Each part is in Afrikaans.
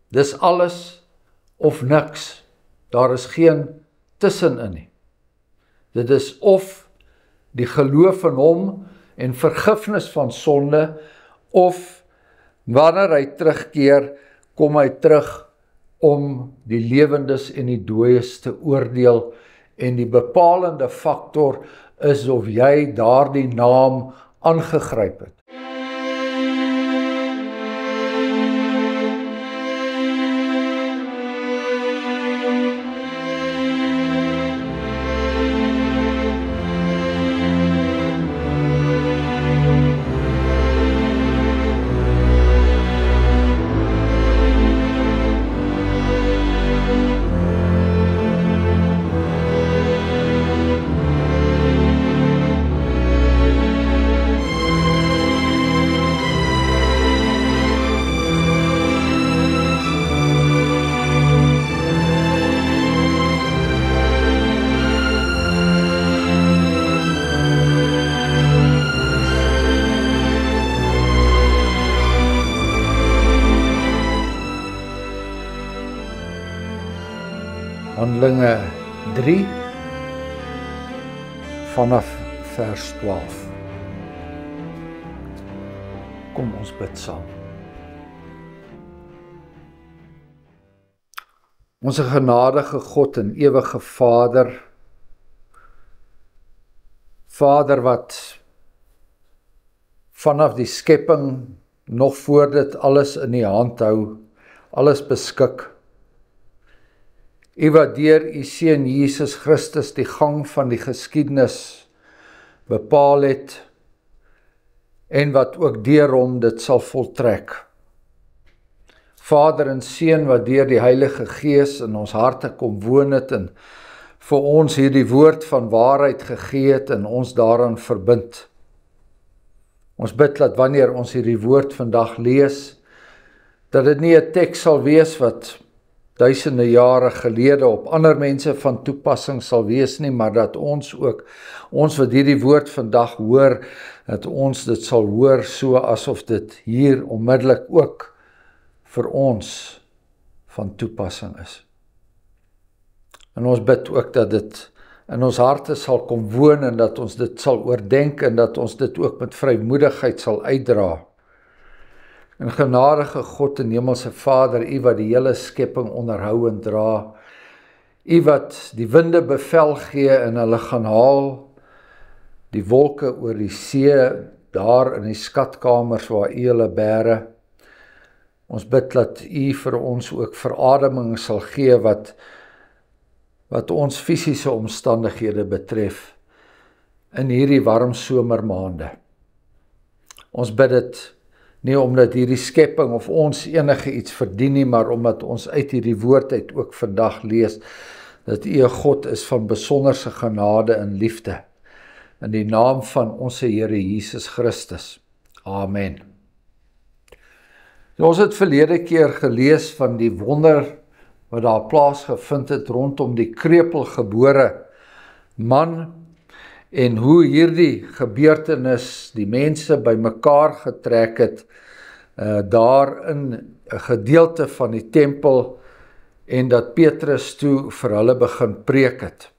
Dis alles of niks. Daar is geen tussenin nie. Dit is of die geloof in hom en vergifnis van sonde, of wanneer hy terugkeer, kom hy terug om die lewendes en die dooies te oordeel, en die bepalende faktor is of jy daardie naam aangegryp het. Handelinge 3 vanaf vers 12. Kom ons bid saam. Onse genadige God en ewige Vader, Vader wat vanaf die skepping nog voor dit alles in die hand hou, alles beskik. U wat deur u Seun Jesus Christus die gang van die geskiedenis bepaal het en wat ook deur hom dit sal voltrek. Vader en Seun wat deur die Heilige Gees in ons harte kom woon het en vir ons hierdie woord van waarheid gegee het en ons daaraan verbind. Ons bid dat wanneer ons hierdie woord vandag lees, dat dit nie 'n teks sal wees wat duisende jare gelede op ander mense van toepassing sal wees nie, maar dat ons ook, ons wat hierdie woord vandag hoor, dat ons dit sal hoor so asof dit hier onmiddellik ook vir ons van toepassing is. En ons bid ook dat dit in ons harte sal kom woon en dat ons dit sal oordenk en dat ons dit ook met vrymoedigheid sal uitdra. En genadige God en hemelse Vader, U wat die hele skepping onderhou en dra, U wat die winde bevel gee en hulle gaan haal, die wolke oor die see, daar in die skatkamers waar U hulle bære. Ons bid dat U vir ons ook verademing sal gee wat ons fisiese omstandighede betref in hierdie warm somermaande. Ons bid dit nie omdat hierdie skepping of ons enige iets verdien nie, maar omdat ons uit hierdie woord uit ook vandag lees, dat U 'n God is van besonderse genade en liefde. In die naam van ons Here Jesus Christus. Amen. Ons het verlede keer gelees van die wonder wat daar plaasgevind het rondom die krepelgebore man en hoe hierdie gebeurtenis die mense bymekaar getrek het daar in 'n gedeelte van die tempel en dat Petrus toe vir hulle begin preek het.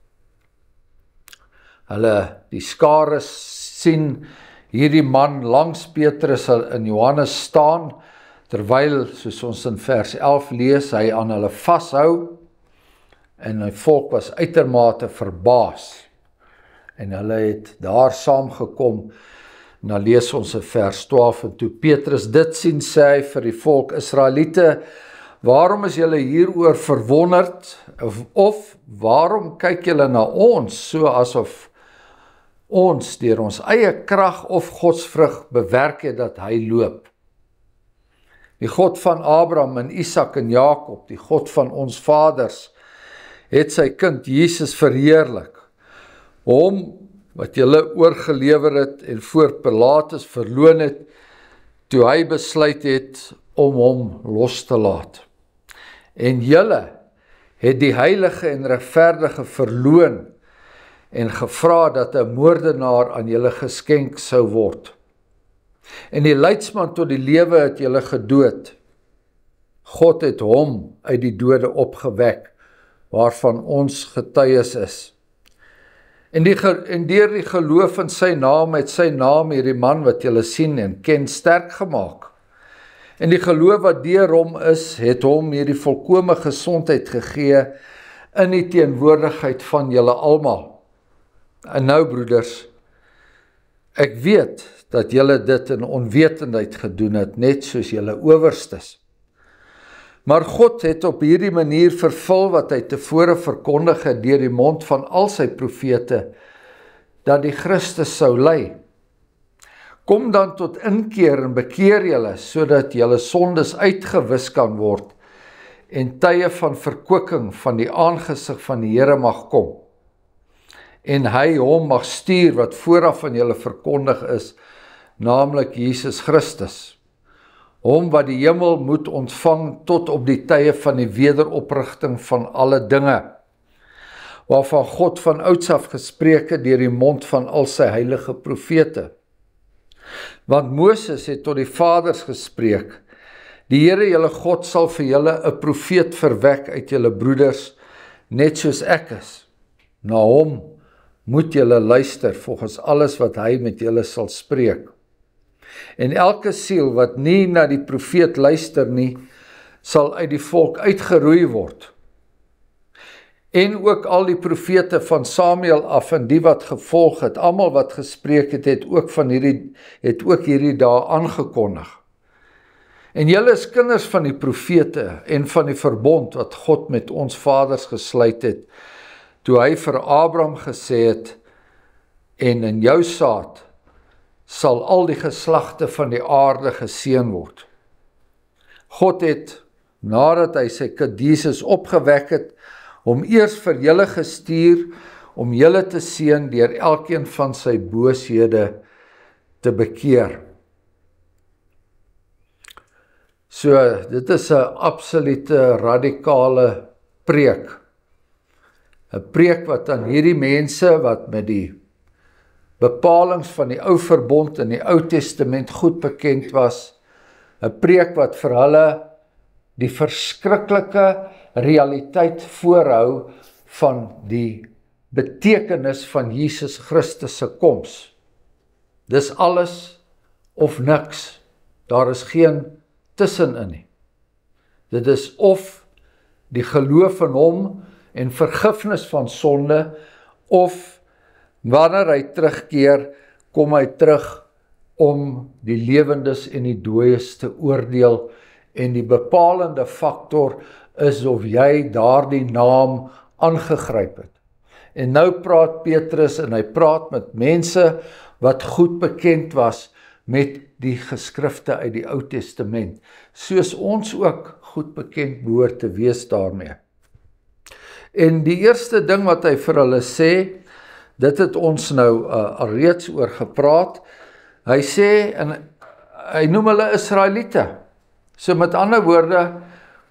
Hulle, die skare sien hierdie man langs Petrus en Johannes staan, terwyl, soos ons in vers 11 lees, hy aan hulle vashou en die volk was uitermate verbaas. En hulle het daar saamgekom, en dan lees ons in vers 12, en toe Petrus dit sien, sê hy vir die volk, Israeliete, waarom is julle hieroor verwonderd, of waarom kyk julle na ons, so asof ons deur ons eie krag of godsvrug bewerk het dat hy loop? Die God van Abraham en Isak en Jakob, die God van ons vaders, het sy kind Jesus verheerlik. Hom wat julle oorgelewer het en voor Pilatus verloon het, toe hy besluit het om hom los te laat. En julle het die heilige en regverdige verloon en gevra dat 'n moordenaar aan julle geskenk sou word. En die leidsman tot die lewe het julle gedood. God het hom uit die dode opgewek, waarvan ons getuies is. En deur die geloof in sy naam het sy naam hierdie man wat julle sien en ken sterk gemaak. En die geloof wat deur hom is, het hom hierdie volkome gesondheid gegee in die teenwoordigheid van julle almal. En nou broeders, ek weet dat julle dit in onwetendheid gedoen het, net soos julle owerstes. Maar God het op hierdie manier vervul wat hy tevore verkondig het deur die mond van al sy profete, dat die Christus sou ly. Kom dan tot inkeer en bekeer julle, sodat julle sondes uitgewis kan word, en tye van verkwikking van die aangesig van die Here mag kom. En hy hom mag stuur wat vooraf aan julle verkondig is, naamlik Jesus Christus. Hom wat die hemel moet ontvang tot op die tye van die wederoprigting van alle dinge, waarvan God van ouds af gespreek het deur die mond van al sy heilige profete. Want Moses het tot die vaders gespreek, die Here julle God sal vir julle 'n profeet verwek uit julle broeders, net soos ek is. Na hom moet julle luister volgens alles wat hy met julle sal spreek. En elke siel wat nie na die profeet luister nie, sal uit die volk uitgeroei word. En ook al die profete van Samuel af en die wat gevolg het, almal wat gespreek het, het ook hierdie dae aangekondig. En julle is kinders van die profete en van die verbond wat God met ons vaders gesluit het, toe hy vir Abraham gesê het, en in jou saad sal al die geslagte van die aarde geseën word. God het, nadat hy sy kind Jesus opgewek het, hom eers vir julle gestuur, om julle te seën deur elkeen van sy booshede te bekeer. So, dit is 'n absolute radikale preek. 'n Preek wat aan hierdie mense wat met die bepalings van die ou verbond in die Ou Testament goed bekend was, 'n preek wat vir hulle die verskriklike realiteit voorhou van die betekenis van Jesus Christus se koms. Dis alles of niks. Daar is geen tussenin nie. Dit is of die geloof in hom en vergifnis van sonde, of wanneer hy terugkeer, kom hy terug om die lewendes en die dooies te oordeel, en die bepalende faktor is of jy daardie naam aangegryp het. En nou praat Petrus en hy praat met mense wat goed bekend was met die geskrifte uit die Ou Testament, soos ons ook goed bekend behoort te wees daarmee. En die eerste ding wat hy vir hulle sê, dit het ons nou alreeds oor gepraat, hy sê, en hy noem hulle Israeliete. So met ander woorde,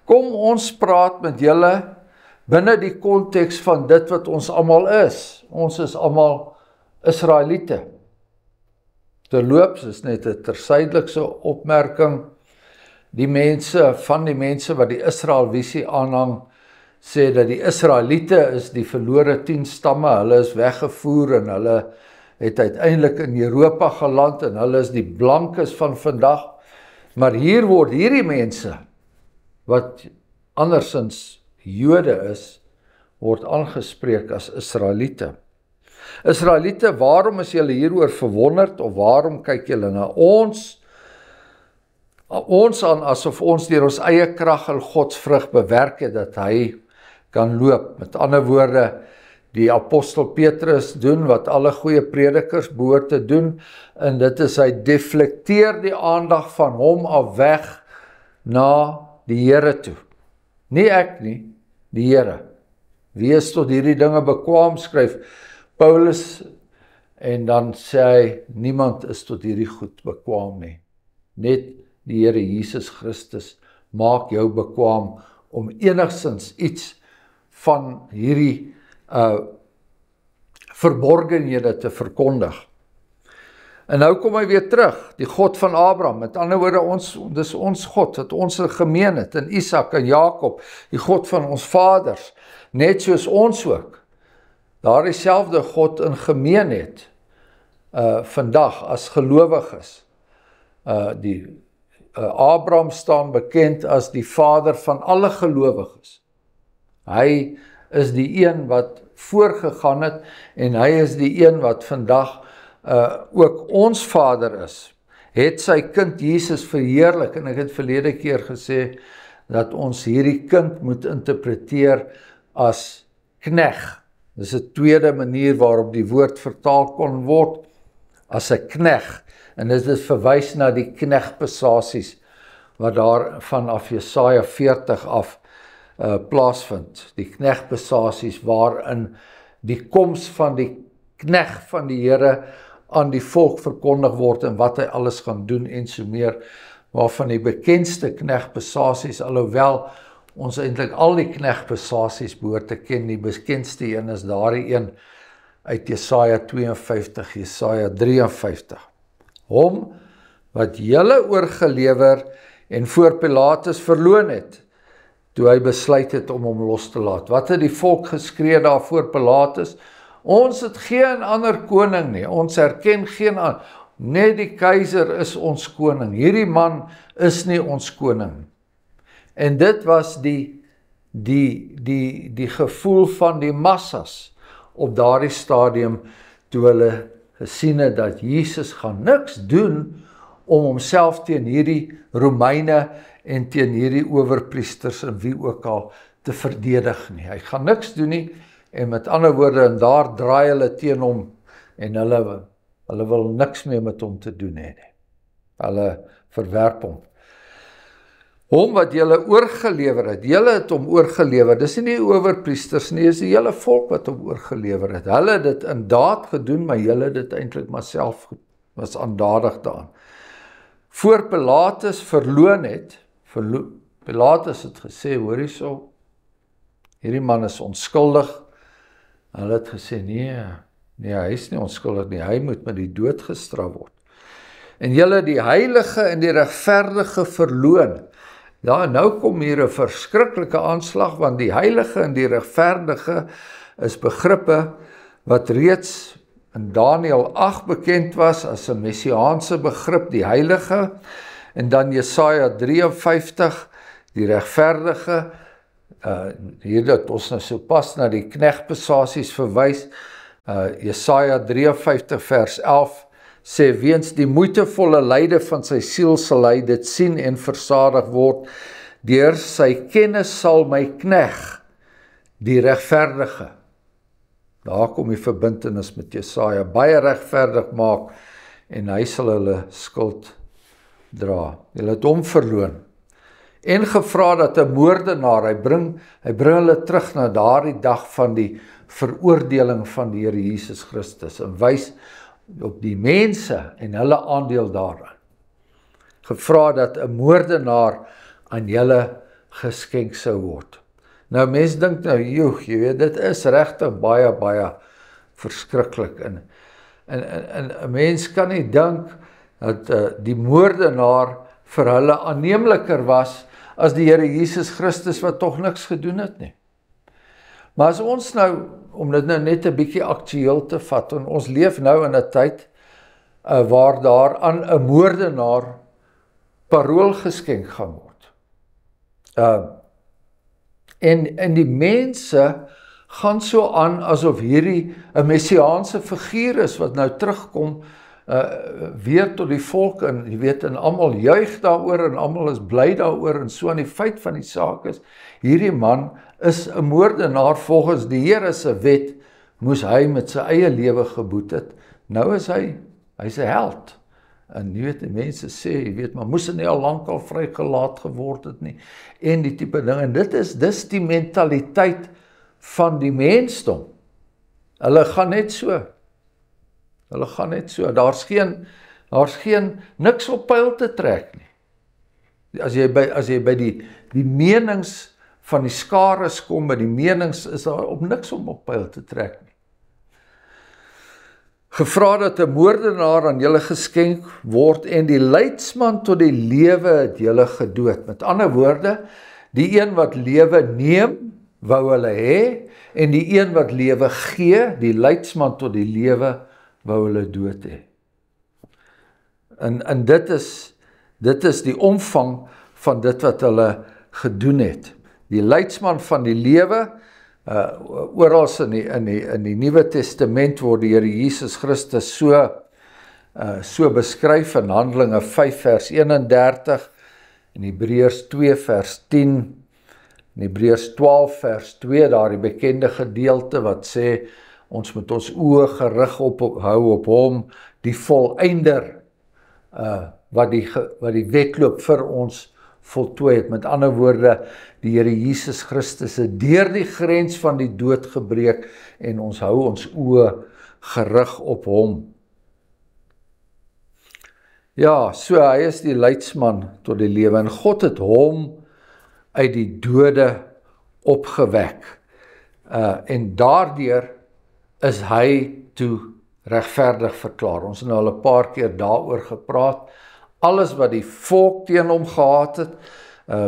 kom ons praat met julle binne die konteks van dit wat ons almal is. Ons is almal Israeliete. Terloops is net 'n tersydelikse opmerking. Die mense wat die Israelvisie aanhang, sê dat die Israeliete is die verlore 10 stamme, hulle is weggevoer en hulle het uiteindelik in Europa geland en hulle is die blankes van vandag. Maar hier word hierdie mense, wat andersins Jode is, word aangespreek as Israeliete. Israeliete, waarom is julle hieroor verwonderd, of waarom kyk julle na ons aan asof ons deur ons eie krag en godsvrug bewerk het, dat hy kan loop? Met ander woorde, die apostel Petrus doen wat alle goeie predikers behoort te doen, en dit is hy deflekteer die aandag van hom af weg na die Here toe. Nie ek nie, die Here. Wie is tot hierdie dinge bekwaam, skryf Paulus, en dan sê hy, niemand is tot hierdie goed bekwaam nie. Net die Here Jesus Christus maak jou bekwaam om enigstens iets van hierdie verborgenhede te verkondig. En nou kom hy weer terug, die God van Abraham, met ander woorde, dis ons God, wat ons gemeen het, en Isak en Jakob, die God van ons vaders, net soos ons ook, daar dieselfde God in gemeen het, vandag as gelowiges. Abraham staan bekend as die vader van alle gelowiges. Hy is die een wat voorgegaan het, en hy is die een wat vandag ook ons vader is, het sy kind Jesus verheerlik, en ek het verlede keer gesê, dat ons hierdie kind moet interpreteer as knegg. Dis 'n tweede manier waarop die woord vertaal kon word, as 'n knegg, en dit is verwys na die knegpessasies, wat daar vanaf Jesaja 40 af plaasvind, die knegpessasies, waarin die koms van die knegg van die Here aan die volk verkondig word, en wat hy alles gaan doen, en so meer, waarvan die bekendste knegpessasies, alhoewel ons eintlik al die knegpessasies behoort te ken, die bekendste een is daardie een uit Jesaja 52, Jesaja 53. Hom wat julle oorgelewer en voor Pilatus verloon het, toe hy besluit het om hom los te laat. Wat het die volk geskree daar voor Pilatus? Ons het geen ander koning nie, ons erken geen ander, net die keiser is ons koning, hierdie man is nie ons koning. En dit was die gevoel van die massas op daardie stadium, toe hulle gesien het dat Jesus gaan niks doen om homself teen hierdie Romeine en teen hierdie owerpriesters en wie ook al te verdedig nie. Hy gaan niks doen nie, en met ander woorde, en daar draai hulle teen hom, en hulle wil niks meer met hom te doen hê nie. Hulle verwerp hom. Hom wat julle oorgelewer het, julle het hom oorgelewer, dis nie die owerpriesters nie, dis die hele volk wat hom oorgelewer het. Hulle het dit in daad gedoen, maar julle het dit eintlik maar self was aandadig daaraan. Voor Pilatus verloon het, Pilatus het gesê, hoor hierso, hierdie man is onskuldig. Hulle het gesê, nee, hy is nie onskuldig nie, hy moet met die dood gestraf word. En julle die heilige en die regverdige verloon. Ja, nou kom hier 'n verskriklike aanslag, want die heilige en die regverdige is begrippe wat reeds in Daniël 8 bekend was as 'n messiaanse begrip, die heilige, en dan Jesaja 53, die regverdige. Hier dat ons nou so pas na die knegpessasies verwys, Jesaja 53 vers 11, sê, weens die moeitevolle lyde van sy siel sal hy dit sien en versadig word, deur sy kennis sal my knegg, die regverdige. Daar kom die verbintenis met Jesaja, baie regverdig maak, en hy sal hulle skuld dra. Hulle het hom verloon, en gevra dat 'n moordenaar, hy bring hulle terug na daardie dag van die veroordeling van die Here Jesus Christus, en wys op die mense en hulle aandeel daarin. Gevra dat 'n moordenaar aan julle geskenk sou word. Nou mense dink nou, jy weet, dit is regtig baie verskriklik. En 'n mens kan nie dink dat die moordenaar vir hulle aanneemliker was as die Here Jesus Christus wat tog niks gedoen het nie. Maar as ons nou, om dit nou net 'n bietjie aktueel te vat, en ons leef nou in 'n tyd waar daar aan 'n moordenaar parool geskenk gaan word. En die mense gaan so aan asof hierdie 'n messiaanse figuur is wat nou terugkom weer tot die volk, en jy weet, en almal juig daaroor en almal is bly daaroor, en so aan die feit van die saak is, hierdie man is 'n moordenaar volgens die Here se wet, moes hy met sy eie lewe geboet het. Nou is hy's 'n held. En jy weet, die mense sê, jy weet, maar moes hy nie al lankal vrygelaat geword het nie, en die tipe ding, en dis die mentaliteit van die mensdom. Hulle gaan net so. Daar's geen niks op pyl te trek nie. As jy by die menings van die skares kom, by die menings is daar op niks om op pyl te trek nie. gevra dat 'n moordenaar aan julle geskenk word en die leidsman tot die lewe het julle gedood. Met ander woorde, die een wat lewe neem, wou hulle hê, en die een wat lewe gee, die leidsman tot die lewe, wou hulle dood hê. En dit is die omvang van dit wat hulle gedoen het. Die leidsman van die lewe, oral in die Nuwe Testament word die Here Jesus Christus so beskryf in Handelinge 5 vers 31, in Hebreërs 2 vers 10, in Hebreërs 12 vers 2, daar die bekende gedeelte wat sê, ons moet ons oë gerig hou op hom, die volëinder, wat die wedloop vir ons voltooi het. Met ander woorde, die Here Jesus Christus het deur die grens van die dood gebreek en ons hou ons oë gerig op hom. Ja, so hy is die leidsman tot die lewe en God het hom uit die dode opgewek. En daardeur is hy toe regverdig verklaar. Ons het nou al 'n paar keer daaroor gepraat. Alles wat die volk teen hom gehad het,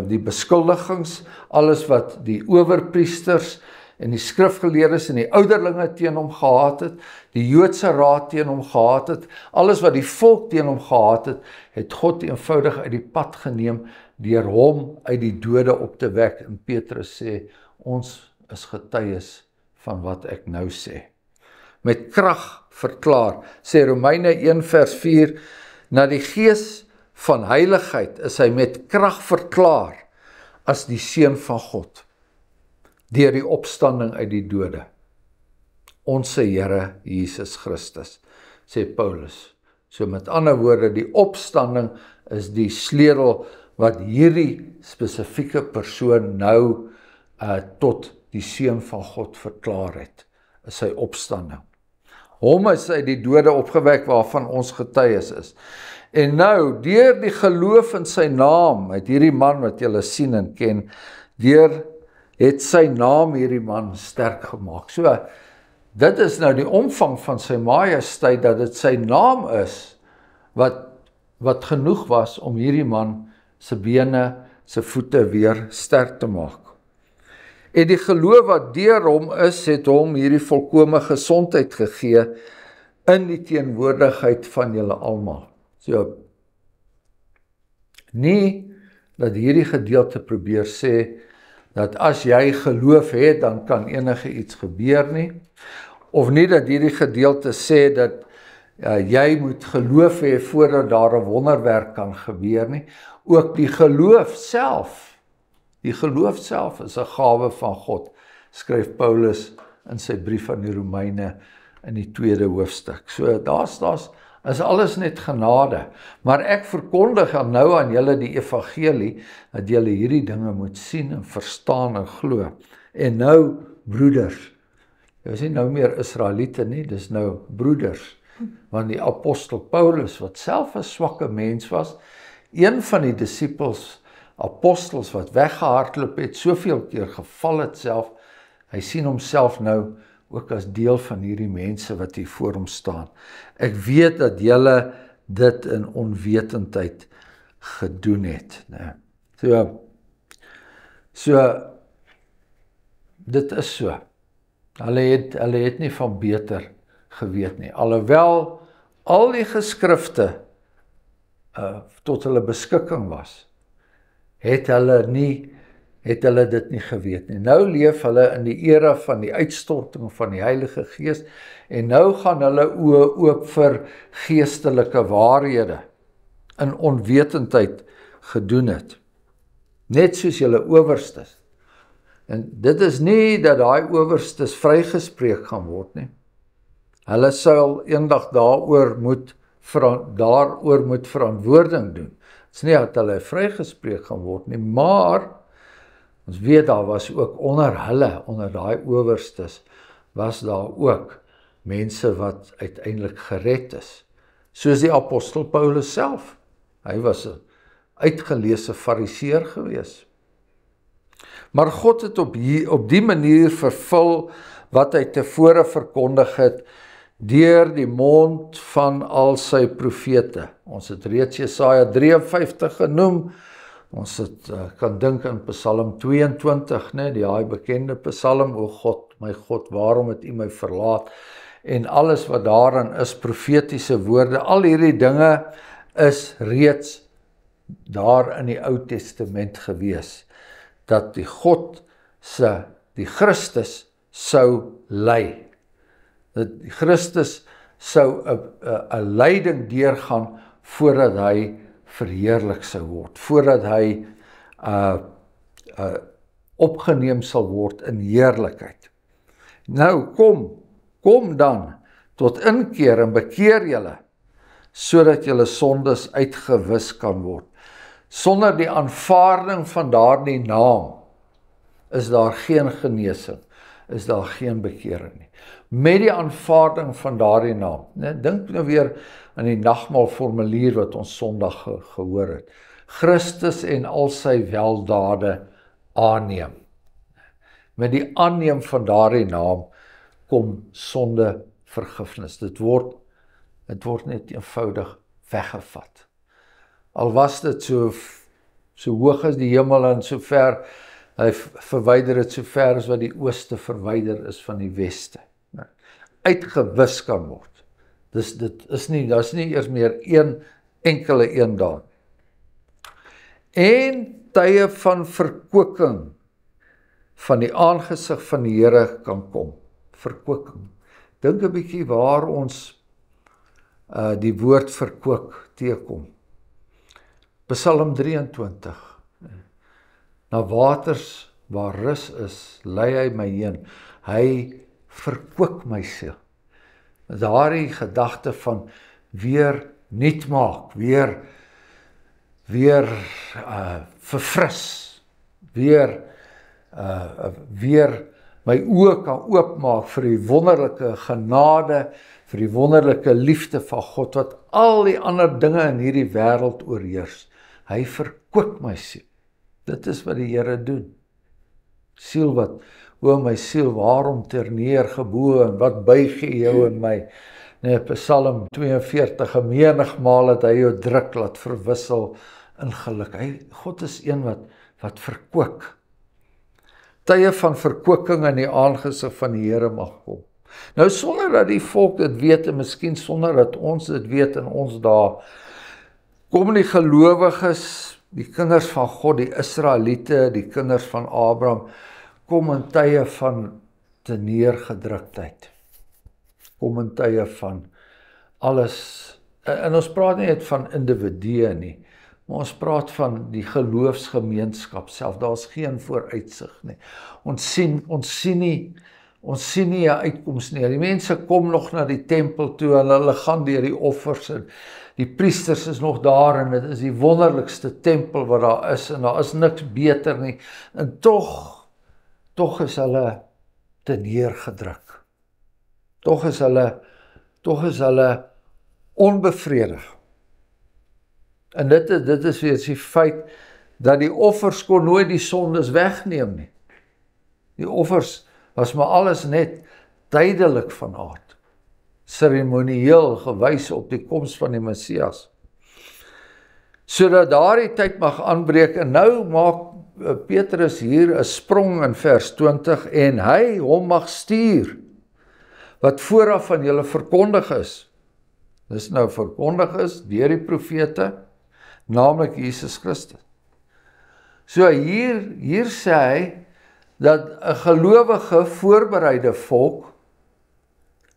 die beskuldigings, alles wat die owerpriesters en die skrifgeleerdes en die ouderlinge teen hom gehad het, die Joodse raad teen hom gehad het, alles wat die volk teen hom gehad het, het God eenvoudig uit die pad geneem deur hom uit die dode op te wek. En Petrus sê, ons is getuies van wat ek nou sê. Met krag verklaar, sê Romeine 1 vers 4, na die gees van heiligheid is hy met krag verklaar as die seun van God, deur die opstanding uit die dode. Onse Here Jesus Christus, sê Paulus. So met ander woorde, die opstanding is die sleutel wat hierdie spesifieke persoon nou tot die seun van God verklaar het, is sy opstanding. Hom is uit die dode opgewek waarvan ons getuies is. En nou, deur die geloof in sy naam, het hierdie man wat julle sien en ken, het sy naam hierdie man sterk gemaak. So, dit is nou die omvang van sy majesteit, dat dit sy naam is, wat genoeg was om hierdie man sy bene, sy voete weer sterk te maak. En die geloof wat deur hom is, het hom hierdie volkome gesondheid gegee in die teenwoordigheid van julle almal. So, nie dat hierdie gedeelte probeer sê, dat as jy geloof het, dan kan enige iets gebeur nie, of nie dat hierdie gedeelte sê, dat jy moet geloof hê, voordat daar 'n wonderwerk kan gebeur nie, ook die geloof self is 'n gawe van God, skryf Paulus in sy brief aan die Romeine in die 2de hoofstuk. So daar's is alles net genade, maar ek verkondig nou aan julle die evangelie, dat julle hierdie dinge moet sien en verstaan en glo. En nou, broeders, jy is nie nou meer Israeliete nie, dis nou broeders, want die apostel Paulus, wat self 'n swakke mens was, een van die apostels wat weggehardloop het, soveel keer geval het self, hy sien homself nou ook as deel van hierdie mense wat hier voor hom staan. Ek weet dat julle dit in onwetendheid gedoen het. So, dit is so. Hulle het nie van beter geweet nie. Alhoewel al die geskrifte tot hulle beskikking was, het hulle dit nie geweet nie. Nou leef hulle in die era van die uitstorting van die Heilige Gees en nou gaan hulle oë oop vir geestelike waarhede in onwetendheid gedoen het. Net soos julle owerstes. En dit is nie dat daai owerstes vrygespreek gaan word nie. Hulle sal eendag daaroor moet verantwoording doen. Het is nie dat hulle vrygespreek gaan word nie, maar ons weet daar was ook onder daai owerstes, was daar ook mense wat uiteindelik gered is. Soos die apostel Paulus self. Hy was 'n uitgeleese fariseer gewees. Maar God het op die manier vervul wat hy tevore verkondig het deur die mond van al sy profete. Ons het reeds Jesaja 53 genoem. Ons het, kan dink aan Psalm 22, die daai bekende Psalm, o God, waarom het U my verlaat? En alles wat daarin is, profetiese woorde, al hierdie dinge is reeds daar in die Ou Testament gewees, dat die Christus sou lei. Dat die Christus sou 'n lyding deurgaan voordat hy verheerlik sou word, voordat hy opgeneem sal word in heerlikheid. Nou kom dan tot inkeer en bekeer julle, sodat julle sondes uitgewis kan word. Sonder die aanvaarding van daardie naam is daar geen genesing, is daar geen bekering nie. Met die aanvaarding van daardie naam, dink nou weer aan die nagmaalformulier wat ons Sondag gehoor het. Christus en al sy weldade aanneem. Met die aanneem van daardie naam kom sonde vergifnis. Dit word net eenvoudig weggevat. Al was dit so hoog as die hemel en so ver, hy verwyder dit so ver as wat die ooste verwyder is van die weste. Uitgewis kan word. Daar's nie eers meer een enkele een daar. En tye van verkwikking van die aangesig van die Here kan kom. Verkwikking. Dink 'n bietjie waar ons die woord verkwik teekom. Psalm 23. Na waters waar rus is, lei hy my heen. Hy verkwik my siel. Daardie gedagte van weer nuut maak, weer verfris, weer my oë kan oopmaak vir die wonderlike genade, vir die wonderlike liefde van God, wat al die ander dinge in hierdie wêreld oorheers. Hy verkwik my siel. Dit is wat die Here doen. Siel wat, o my siel, waarom terneergebo en wat buig jou in my? Psalm 42, 'n menigmaal het hy jou druk laat verwissel in geluk. God is een wat verkwik. Tye van verkwikking in die aangesig van die Here mag kom. Nou sonder dat die volk dit weet, en miskien sonder dat ons dit weet in ons dae, kom die gelowiges, die kinders van God, die Israeliete, die kinders van Abraham, kom in tye van terneergedruktheid. Kom in tye van alles, en ons praat nie net van individue nie, maar ons praat van die geloofsgemeenskap self. Daar's geen vooruitsig nie. Ons sien nie 'n uitkoms nie. Die mense kom nog na die tempel toe en hulle gaan deur die offers en die priesters is nog daar en dit is die wonderlikste tempel wat daar is en daar is niks beter nie. En tog is hulle terneergedruk. Tog is hulle onbevredig. En dit is weer die feit dat die offers kon nooit die sondes wegneem nie. Die offers was maar alles net tydelik van aard. Seremonieel gewys op die koms van die Messias. Sodat daardie tyd mag aanbreek en nou maak Petrus hier 'n sprong in vers 20 en hy hom mag stuur wat vooraf van julle verkondig is. Dis nou verkondig is deur die profete, naamlik Jesus Christus. So hier sê hy dat 'n gelowige voorbereide volk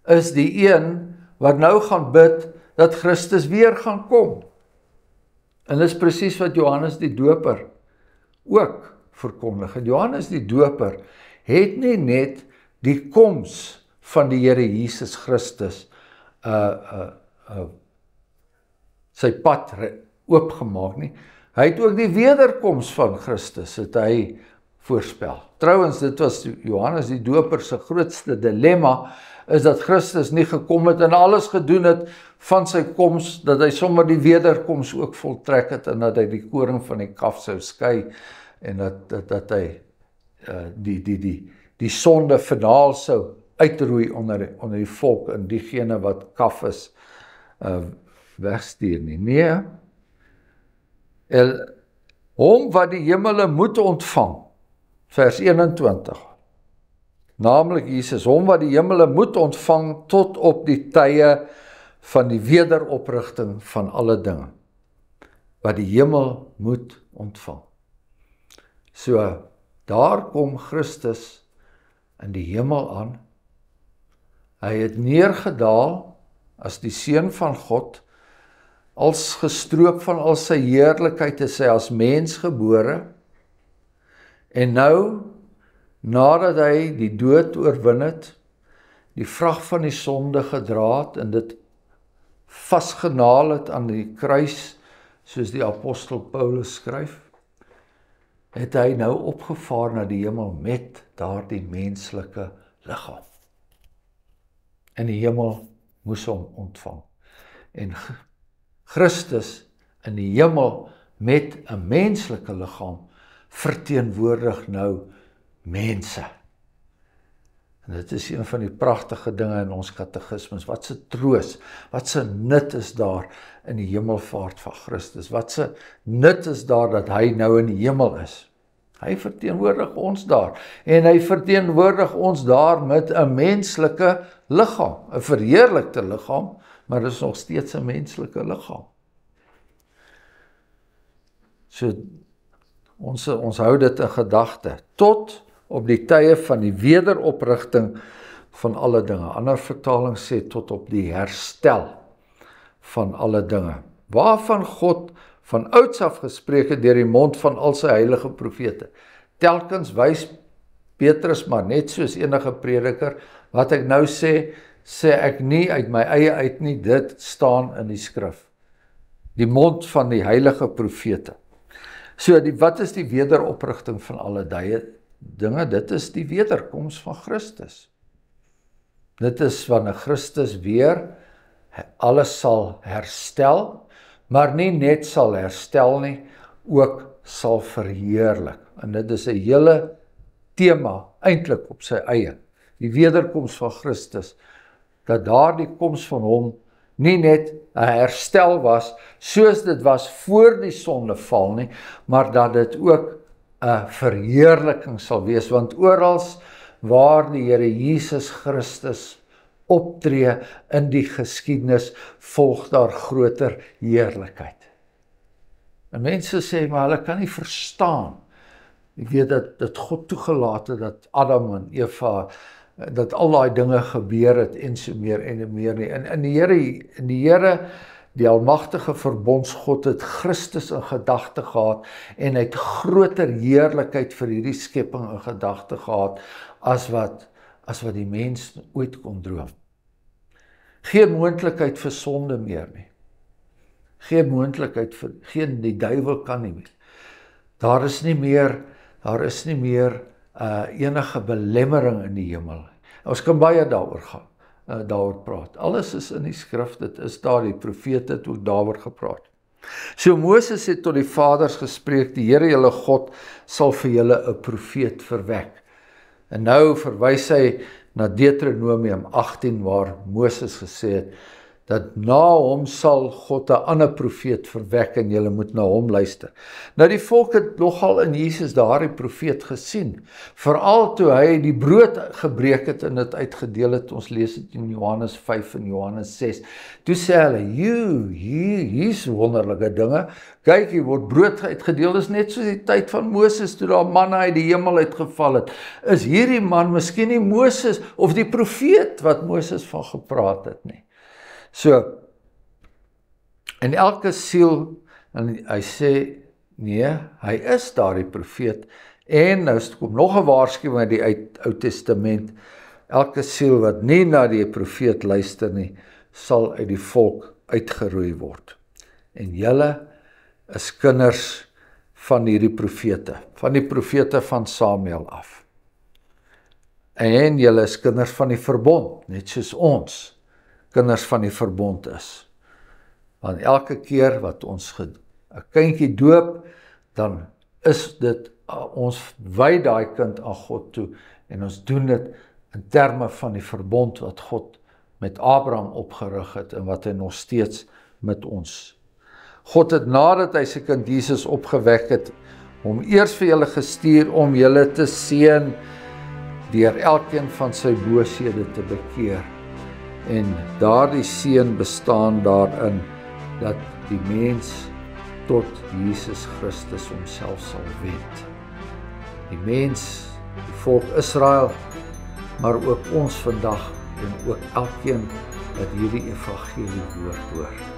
is die een wat nou gaan bid dat Christus weer gaan kom. En dis presies wat Johannes die Doper ook verkondig. En Johannes die Doper het nie net die koms van die Here Jesus Christus sy pad oopgemaak nie. Hy het ook die wederkoms van Christus het hy voorspel. Trouwens, dit was Johannes die Doper se grootste dilemma, is dat Christus nie gekom het en alles gedoen het van sy koms, dat hy sommer die wederkoms ook voltrek het en dat hy die koring van die kaf sou skei en dat hy die sonde finaal sou uitroei onder die volk en diegene wat kaf is wegstuur nie. Nee, hom wat die hemele moet ontvang, vers 21, naamlik Jesus, hom wat die hemele moet ontvang tot op die tye van die wederoprigting van alle dinge, wat die hemel moet ontvang. So, daar kom Christus in die hemel aan. Hy het neergedaal as die Seun van God, als gestroop van al sy heerlikheid is hy as mens gebore, en nou, nadat hy die dood oorwin het, die vrag van die sonde gedra het, en dit vasgenaal het aan die kruis, soos die apostel Paulus skryf, het hy nou opgevaar na die hemel met daardie menslike liggaam. En die hemel moes hom ontvang. En Christus in die hemel met 'n menslike liggaam verteenwoordig nou mense. En dit is een van die pragtige dinge in ons katekismes. Wat se troos, wat se nut is daar in die hemelvaart van Christus? Wat se nut is daar dat hy nou in die hemel is? Hy verteenwoordig ons daar. En hy verteenwoordig ons daar met 'n menslike liggaam, 'n verheerlikte liggaam, maar dit is nog steeds 'n menslike liggaam. So, ons hou dit in gedagte, tot op die tye van die wederoprigting van alle dinge. Ander vertaling sê tot op die herstel van alle dinge, waarvan God van ouds af gespreek het deur die mond van al sy heilige profete. Telkens wys Petrus maar net soos enige prediker, wat ek nou sê ek nie uit my eie uit nie, dit staan in die skrif. Die mond van die heilige profete. So, wat is die wederoprigting van alle dinge? Dit is die wederkoms van Christus. Dit is wanneer Christus weer alles sal herstel, maar nie net sal herstel nie, ook sal verheerlik. En dit is 'n hele tema, eintlik op sy eie. Die wederkoms van Christus, dat daardie koms van hom nie net 'n herstel was, soos dit was voor die sondeval nie, maar dat dit ook 'n verheerliking sal wees, want orals waar die Here Jesus Christus optree in die geskiedenis, volg daar groter heerlikheid. En mense sê, maar hulle kan nie verstaan. Ek weet dat God toegelaat het dat Adam en Eva, dat al daai dinge gebeur het en so meer en meer nie. En die Here, die almagtige verbondsgod het Christus in gedagte gehad en hy het groter heerlikheid vir hierdie skepping in gedagte gehad as wat die mens ooit kon droom. Geen moontlikheid vir sonde meer nie. Geen moontlikheid vir die duiwel kan nie meer. Daar is nie meer enige belemmering in die hemel. Ons kan baie daaroor praat. Alles is in die skrif, dit is daar, die profete het ook daaroor gepraat. So Moses het tot die vaders gespreek, die Here julle God sal vir julle 'n profeet verwek. En nou verwys hy na Deuteronomium 18 waar Moses gesê het, dat na hom sal God 'n ander profeet verwek en julle moet na hom luister. Nou die volk het nogal in Jesus daardie profeet gesien, veral toe hy die brood gebreek het en dit uitgedeel het. Ons lees dit in Johannes 5 en Johannes 6. Toe sê hulle, hier's wonderlike dinge. Kyk, hier word brood uitgedeel, dis net soos die tyd van Moses toe daar manna uit die hemel uitgeval het. Is hierdie man miskien nie Moses of die profeet wat Moses van gepraat het nie? So, en elke siel, en hy sê, nee, hy is daardie profeet, en nou kom nog 'n waarskuwing uit die Ou Testament, elke siel wat nie na die profeet luister nie, sal uit die volk uitgeroei word. En julle is kinders van hierdie profete, van die profete van Samuel af. En julle is kinders van die verbond, net soos ons kinders van die verbond is. Want elke keer wat ons 'n kindjie doop, dan is dit, ons wy daai kind aan God toe, en ons doen dit in terme van die verbond wat God met Abraham opgerig het en wat hy nog steeds met ons. God het nadat hy sy kind Jesus opgewek het, hom eers vir julle gestuur om julle te seën deur elkeen van sy booshede te bekeer. En daardie seën bestaan daarin dat die mens tot Jesus Christus homself sal wend. Die mens, die volk Israel, maar ook ons vandag en ook elkeen wat hierdie evangelie woord hoor.